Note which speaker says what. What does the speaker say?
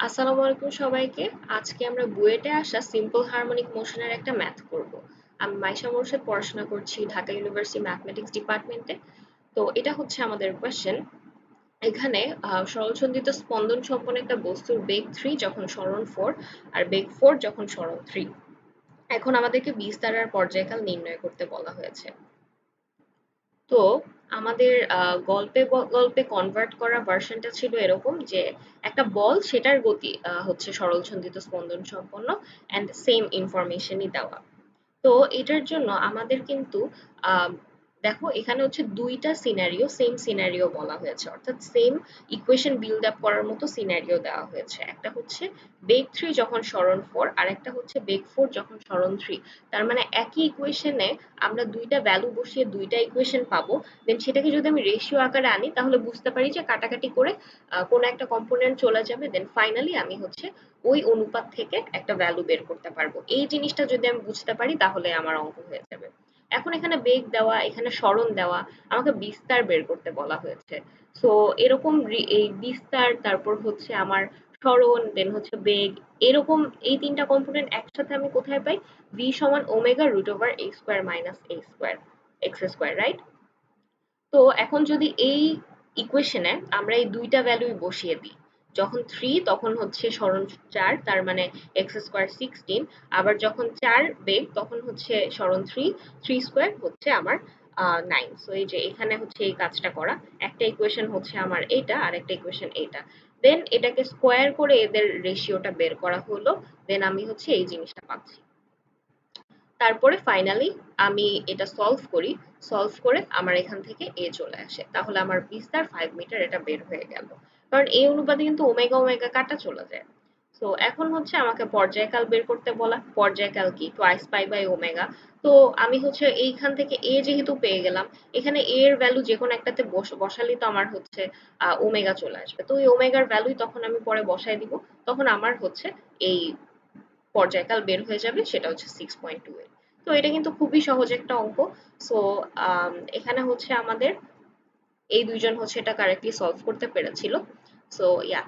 Speaker 1: আসসালামু আলাইকুম সবাইকে। আজকে আমরা বুয়েটে আসা সিম্পল হারমোনিক মোশনের একটা ম্যাথ করব। আমি মাইশা মোরশেদ পড়াশোনা করছি ঢাকা ইউনিভার্সিটি ম্যাথমেটিক্স ডিপার্টমেন্টে। তো এটা হচ্ছে আমাদের কোয়েশ্চেন। এখানে সরলসন্ধিত স্পন্দন সম্পন্ন একটা বস্তুর বেগ 3 যখন সরণ 4 আর বেগ 4 যখন সরণ 3। এখন আমাদেরকে বিস্তার আর পর্যায়কাল নির্ণয় করতে বলা হয়েছে। তো আমাদের গল্পে কনভার্ট করা ভার্সনটা ছিল এরকম যে একটা বল সেটার গতি হচ্ছে সরলসন্ধিত স্পন্দন সম্পন্ন অ্যান্ড সেম ইনফরমেশনই দেওয়া। তো এটার জন্য আমাদের কিন্তু আহ, দেখো এখানে হচ্ছে দুইটা সিনারিও সেম সিনারিও বলা হয়েছে, অর্থাৎ সেম ইকুয়েশন বিল্ড আপ করার মতো সিনারিও দেওয়া হয়েছে। একটা হচ্ছে বেগ 3 যখন সরণ 4 আর একটা হচ্ছে বেগ 4 যখন সরণ 3। তার মানে একই ইকুয়েশনে আমরা দুইটা ভ্যালু বসিয়ে দুইটা ইকুয়েশন পাবো। দেন সেটাকে যদি আমি রেশিও আকারে আনি তাহলে বুঝতে পারি যে কাটাকাটি করে কোনো একটা কম্পোনেন্ট চলে যাবে, দেন ফাইনালি আমি হচ্ছে ওই অনুপাত থেকে একটা ভ্যালু বের করতে পারবো। এই জিনিসটা যদি আমি বুঝতে পারি তাহলে আমার অঙ্ক হয়ে যাবে। এখন এখানে বেগ দেওয়া, এখানে সরণ দেওয়া, আমাকে বিস্তার বের করতে বলা হয়েছে। সো এরকম এই বিস্তার, তারপর হচ্ছে আমার সরণ, দেন হচ্ছে বেগ, এরকম এই তিনটা কম্পোনেন্ট একসাথে আমি কোথায় পাই? v সমান omega root over a square minus a square x square, right? তো এখন যদি এই ইকুয়েশনে আমরা এই দুইটা ভ্যালুই বসিয়ে দিই, যখন 3 তখন হচ্ছে সরণ 4, তার মানে এক্স স্কোয়ার 16। আবার যখন 4 বেগ তখন হচ্ছে সরণ 3, 3 স্কোয়ার হচ্ছে আমার 9। সো এই যে এখানে হচ্ছে এই কাজটা করা। একটা ইকুয়েশন হচ্ছে আমার এটা, আর একটা ইকুয়েশন এটা। দেন এটাকে স্কোয়ার করে এদের রেশিওটা বের করা হলো। দেন আমি হচ্ছে এই জিনিসটা পাচ্ছি। তারপরে ফাইনালি আমি এটা সলভ করি। সলভ করে আমার এখান থেকে এ চলে আসে, তাহলে আমার বিস্তার 5 মিটার এটা বের হয়ে গেল। কারণ এই অনুপাতে কিন্তু ওমেগা ওমেগা কাটা চলে যায়। তো এখন হচ্ছে আমাকে পর্যায়কাল বের করতে বলা। পর্যায়কাল কি? Twice pi by omega. তো আমি হচ্ছে এইখান থেকে এ যেহেতু পেয়ে গেলাম, এখানে এ এর ভ্যালু যে কোনো একটাতে বসালেই তো আমার হচ্ছে ওমেগা চলে আসবে। তো ওই ওমেগার ভ্যালুই তখন আমি পরে বসায় দিব। তখন আমার হচ্ছে এই পর্যায়কাল বের হয়ে যাবে, সেটা হচ্ছে 6.28। তো এটা কিন্তু খুবই সহজ একটা অঙ্ক। সো এখানে হচ্ছে আমাদের এই দুইজন হচ্ছে এটা কারেক্টলি সলভ করতে পেরেছিল। So yeah,